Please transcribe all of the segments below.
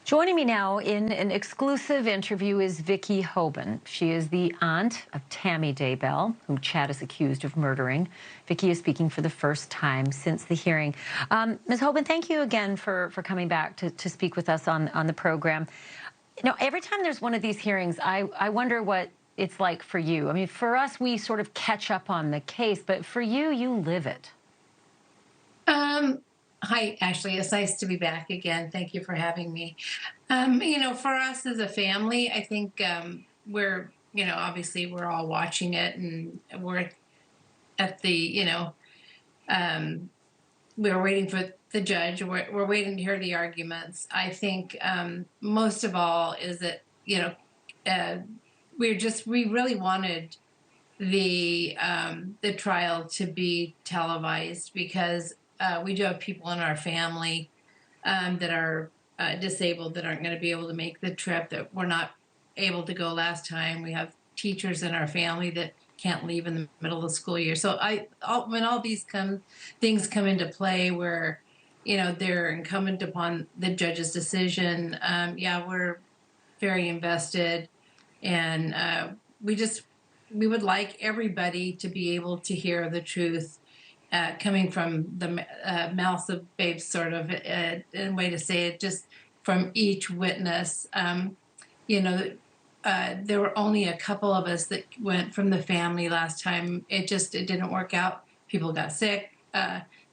Joining me now in an exclusive interview is Vicki Hoban. She is the aunt of Tammy Daybell, whom Chad is accused of murdering. Vicki is speaking for the first time since the hearing. Ms. Hoban, thank you again for coming back to speak with us on the program. You know, every time there's one of these hearings, I wonder what it's like for you. I mean, for us, we sort of catch up on the case, but for you, you live it. Hi, Ashley. It's nice to be back again. Thank you for having me. For us as a family, I think we're, obviously we're all watching it, and we're at the, we're waiting for the judge. We're waiting to hear the arguments. I think most of all is that, we really wanted the trial to be televised because we do have people in our family that are disabled that aren't going to be able to make the trip, that were not able to go last time. We have teachers in our family that can't leave in the middle of the school year. So when all these things come into play where, they're incumbent upon the judge's decision, we're very invested. And we would like everybody to be able to hear the truth coming from the mouths of babes, sort of, a way to say it, just from each witness. There were only a couple of us that went from the family last time. It didn't work out. People got sick.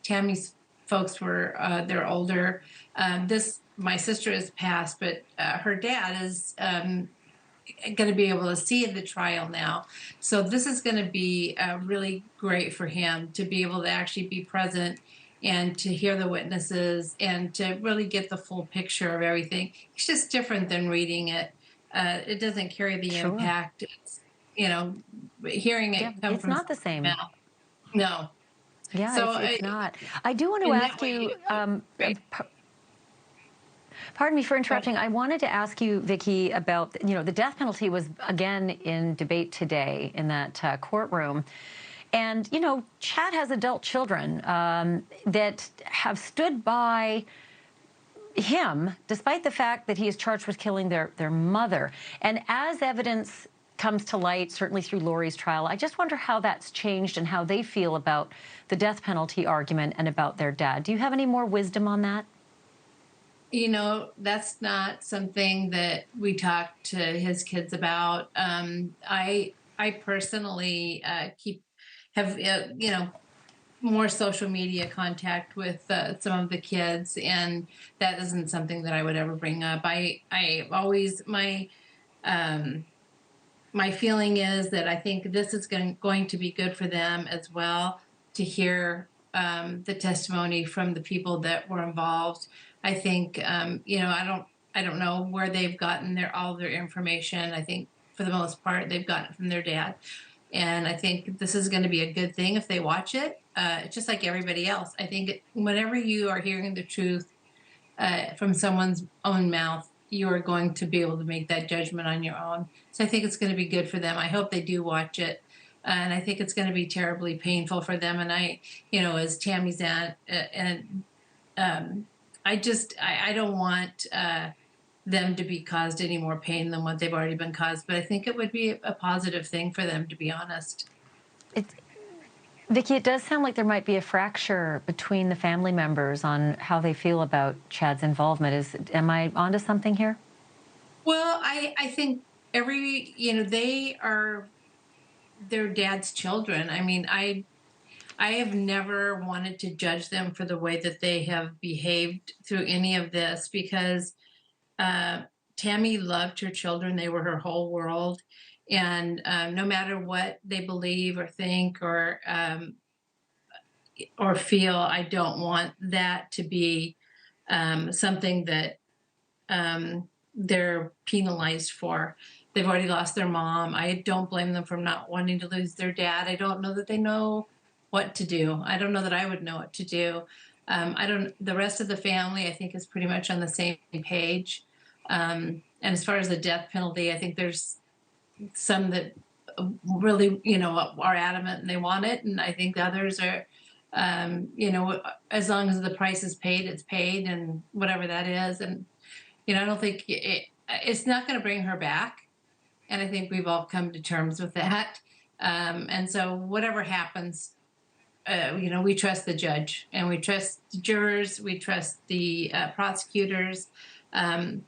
Tammy's folks they're older. My sister has passed, but her dad is going to be able to see the trial now. So this is going to be really great for him to be able to actually be present and to hear the witnesses and to really get the full picture of everything. It's just different than reading it. It doesn't carry the impact. It's, hearing it come from not the same. Mouth. No. Yeah, so it's not. I do want to ask you, pardon me for interrupting. I wanted to ask you, Vicki, about, the death penalty was again in debate today in that courtroom. And, Chad has adult children that have stood by him, despite the fact that he is charged with killing their mother. And as evidence comes to light, certainly through Lori's trial, I just wonder how that's changed and how they feel about the death penalty argument and about their dad. Do you have any more wisdom on that? That's not something that we talk to his kids about. I personally have more social media contact with some of the kids, and that isn't something that I would ever bring up. I always my feeling is that I think this is going to be good for them as well, to hear the testimony from the people that were involved. I think, I don't know where they've gotten all their information. I think for the most part, they've gotten it from their dad. And I think this is going to be a good thing if they watch it, just like everybody else. I think whenever you are hearing the truth from someone's own mouth, you are going to be able to make that judgment on your own. So I think it's going to be good for them. I hope they do watch it. And I think it's going to be terribly painful for them. And as Tammy's aunt, I don't want them to be caused any more pain than what they've already been caused. But I think it would be a positive thing for them, to be honest. Vicki, it does sound like there might be a fracture between the family members on how they feel about Chad's involvement. Am I onto something here? Well, I think they are their dad's children. I mean, I have never wanted to judge them for the way that they have behaved through any of this, because Tammy loved her children. They were her whole world. And no matter what they believe or think or feel, I don't want that to be something that they're penalized for. They've already lost their mom. I don't blame them for not wanting to lose their dad. I don't know that they know what to do. I don't know that I would know what to do. The rest of the family, I think, is pretty much on the same page. And as far as the death penalty, I think there's some that really, are adamant and they want it. And I think the others are, as long as the price is paid, it's paid, and whatever that is. And I don't think it's not going to bring her back. And I think we've all come to terms with that. And so whatever happens, we trust the judge, and we trust the jurors. We trust the prosecutors. We're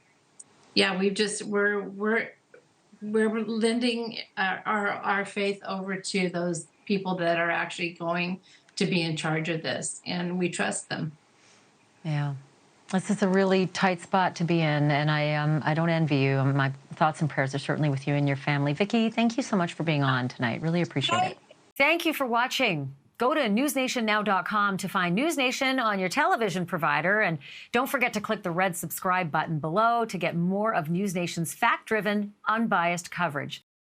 lending our faith over to those people that are actually going to be in charge of this, and we trust them. Yeah. This is a really tight spot to be in, and I don't envy you. My thoughts and prayers are certainly with you and your family. Vicki, thank you so much for being on tonight. Really appreciate it. Thank you for watching. Go to newsnationnow.com to find NewsNation on your television provider, and don't forget to click the red subscribe button below to get more of NewsNation's fact-driven, unbiased coverage.